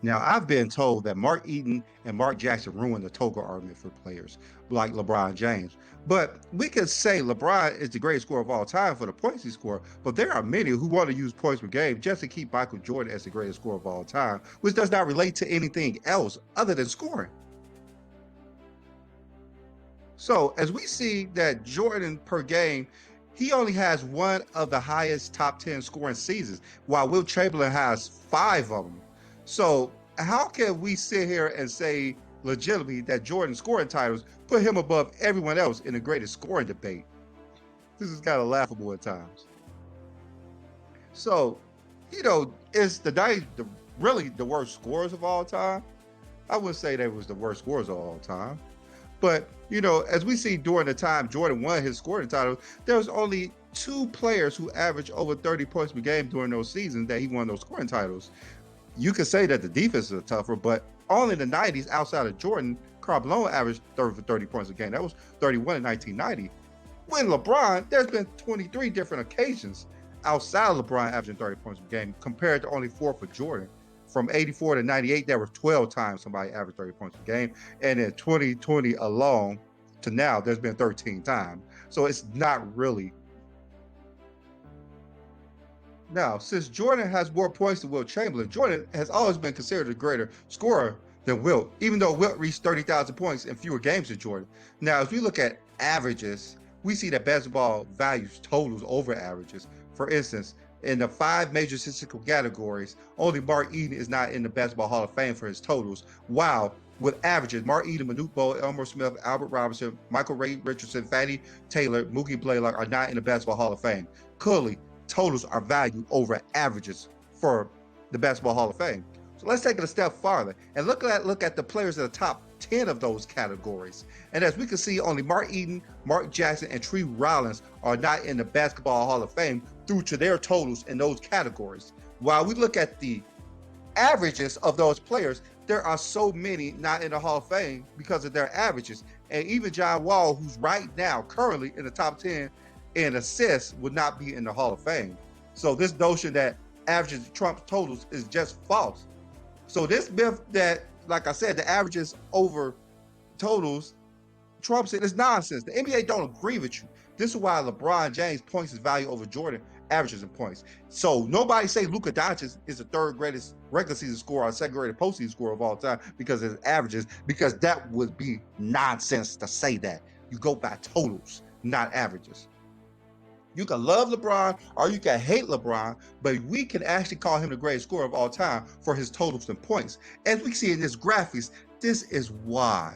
Now, I've been told that Mark Eaton and Mark Jackson ruined the total argument for players like LeBron James. But we could say LeBron is the greatest scorer of all time for the points he scored, but there are many who want to use points per game just to keep Michael Jordan as the greatest scorer of all time, which does not relate to anything else other than scoring. So as we see that Jordan per game, he only has one of the highest top 10 scoring seasons, while Wilt Chamberlain has five of them. So how can we sit here and say legitimately that Jordan's scoring titles put him above everyone else in the greatest scoring debate? This is kind of laughable at times. So, is the night really the worst scorers of all time? I wouldn't say they was the worst scorers of all time. But, as we see during the time Jordan won his scoring title, there was only two players who averaged over 30 points per game during those seasons that he won those scoring titles. You could say that the defense is tougher, but only in the 90s, outside of Jordan, Karl Malone averaged 30 for 30 points a game. That was 31 in 1990. When LeBron, there's been 23 different occasions outside of LeBron averaging 30 points per game compared to only four for Jordan. From 84 to 98, there were 12 times somebody averaged 30 points per game. And in 2020 alone to now, there's been 13 times. So it's not really. Now, since Jordan has more points than Wilt Chamberlain, Jordan has always been considered a greater scorer than Wilt, even though Wilt reached 30,000 points in fewer games than Jordan. Now, if we look at averages, we see that basketball values totals over averages. For instance, in the five major statistical categories, only Mark Eden is not in the Basketball Hall of Fame for his totals, while with averages, Mark Eden, Manute Bol, Elmer Smith, Albert Robinson, Michael Ray Richardson, Fannie Taylor, Mookie Blaylock are not in the Basketball Hall of Fame. Clearly, totals are valued over averages for the Basketball Hall of Fame. So let's take it a step farther and look at the players in the top 10 of those categories. And as we can see, only Mark Eaton, Mark Jackson, and Tree Rollins are not in the Basketball Hall of Fame due to their totals in those categories. While we look at the averages of those players, there are so many not in the Hall of Fame because of their averages. And even John Wall, who's right now currently in the top 10 in assists, would not be in the Hall of Fame. So this notion that averages trump totals is just false. So this myth that, like I said, the averages over totals trumps it is nonsense. The NBA don't agree with you. This is why LeBron James points his value over Jordan averages and points. So nobody say Luka Doncic is the third greatest regular season scorer or second greatest postseason scorer of all time because of his averages, because that would be nonsense to say that. You go by totals, not averages. You can love LeBron or you can hate LeBron, but we can actually call him the greatest scorer of all time for his totals and points. As we see in this graphics, this is why.